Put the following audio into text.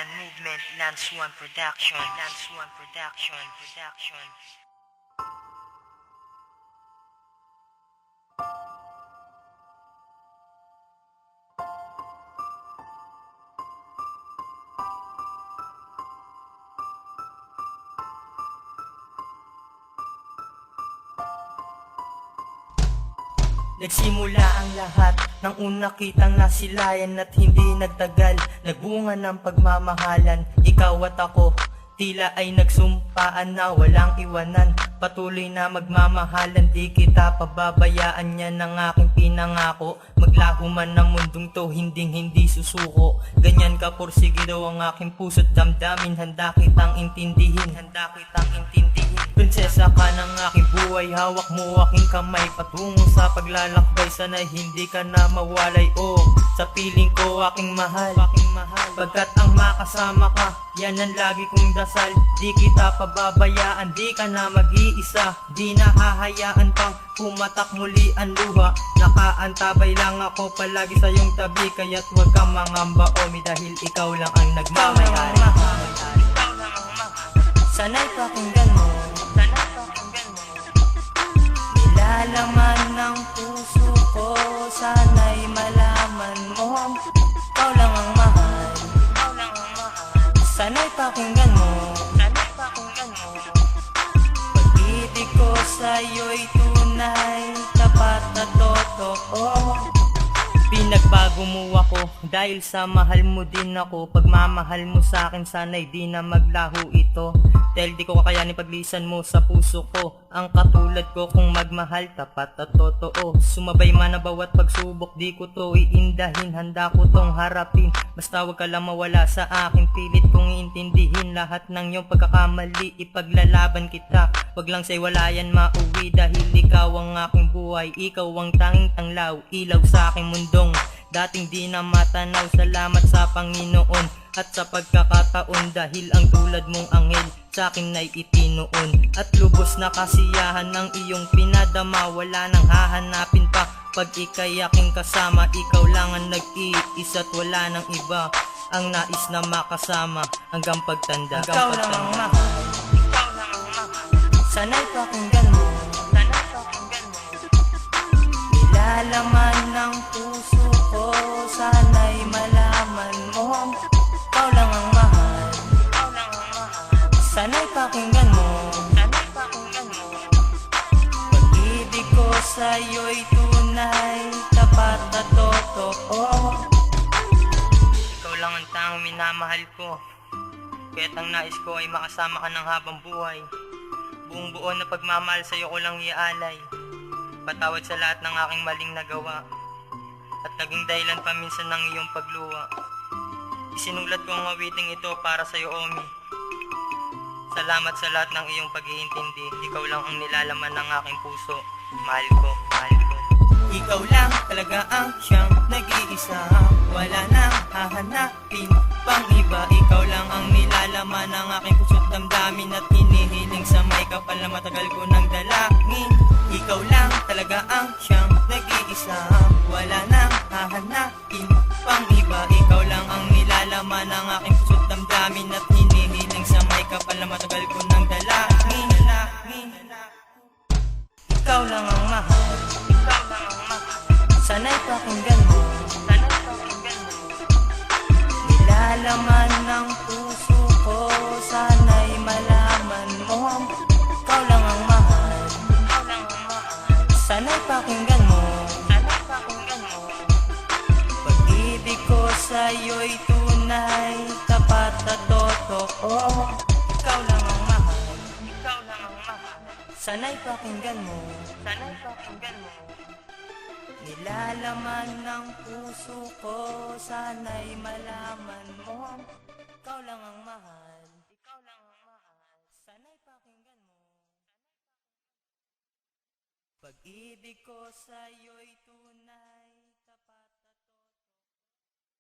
Bayan Movement, Lance One Production, Lance One Production. Nagsimula ang lahat nang una kitang nasilayan at hindi nagtagal nagbunga ng pagmamahalan. Ikaw at ako tila ay nagsumpaan na walang iwanan. Patuloy na magmamahalan, di kita pababayaan, yan ang aking pinangako. Maglaho man ng mundong to, hindi susuko. Ganyan ka porsige daw ang aking puso't damdamin. Handa kitang intindihin. Prinsesa ka ng aking buhay, hawak mo aking kamay patungo sa paglalakbay. Sana'y hindi ka na mawalay, oh, sa piling ko aking mahal. Pagkat ang makasama ka, yan ang lagi kong dasal. Di kita pababayaan, di ka na mag-iisa. Di na hahayaan pang pumatak muli ang luha. Nakaantabay lang ako palagi sa iyong tabi. Kaya't huwag kang mangamba, Omi, dahil ikaw lang ang nagmamayari. Sana'y pakinggan mo, nilalaman ng puso ko. Sana'y malaman mo, ikaw lang ang mahal. Sana'y pakinggan mo, pag-ibig ko sa'yo'y tunay, tapat at totoo. Pinagbago mo ako dahil sa mahal mo din ako. Pagmamahal mo sa'kin sana'y di na maglaho ito. Dahil di ko kakayanin paglisan mo sa puso ko. Ang katulad ko kung magmahal, tapat at totoo. Sumabay man na bawat pagsubok, di ko to iindahin. Handa ko tong harapin, basta wag ka lang mawala sa akin. Pilit kong iintindihin lahat ng iyong pagkakamali. Ipaglalaban kita, wag lang sa'y walayan mauwi. Dahil ikaw ang aking buhay, ikaw ang tanging tanglaw, ilaw sa aking mundong dating di na matanaw. Salamat sa Panginoon at sa pagkakataon, dahil ang tulad mong anghel sa'kin ay itinoon. At lubos na kasiyahan ng iyong pinadama, wala nang hahanapin pa pag ika'y aking kasama. Ikaw lang ang nag-iisa at wala nang iba ang nais na makasama hanggang pagtanda. Ikaw lang ang mahal, sana'y pakinggan mo, nilalaman ng puso ko. Sana'y malaman mo, ikaw lang ang mahal. Sana'y pakinggan mo, pag-ibig ko sa'yo'y tunay, tapat at totoo. Ikaw lang ang tanging minamahal ko, kaya't ang nais ko ay makasama ka ng habang buhay. Buong buo na pagmamahal sa'yo ko lang iaalay. Patawad sa lahat ng aking maling nagawa at naging dahilan pa minsan ng iyong pagluwa. Isinulat ko ang awiting ito para sa'yo, Omi. Salamat sa lahat ng iyong pag-iintindi. Ikaw lang ang nilalaman ng aking puso. Mahal ko. Ikaw lang talaga ang siyang nag-iisa. Wala nang hahanapin pang iba. Ikaw lang ang nilalaman ng aking puso't damdamin. At hinihiling sa may kapal na matagal ko nang dalangin. Ikaw lang talaga ang siyang nag-iisa. Wala nang hahanapin pang iba. Ikaw lang ang nilalaman ng aking puso't damdamin. At hinihiling sa may kapal na matagal ko nang dalangin. Ikaw lang ang mahal, sana'y pakinggan mo, nilalaman ng puso ko. Sana'y malaman mo, ikaw lang ang mahal. Sana'y pakinggan mo, pag-ibig ko sa'yo'y tunay, tapat at totoo. Ikaw lang ang mahal, sana'y pakinggan mo, nilalaman ng puso ko. Sana'y malaman mo, ikaw lang ang mahal. Sana'y pakinggan mo, pag-ibig ko sa'yo'y tunay.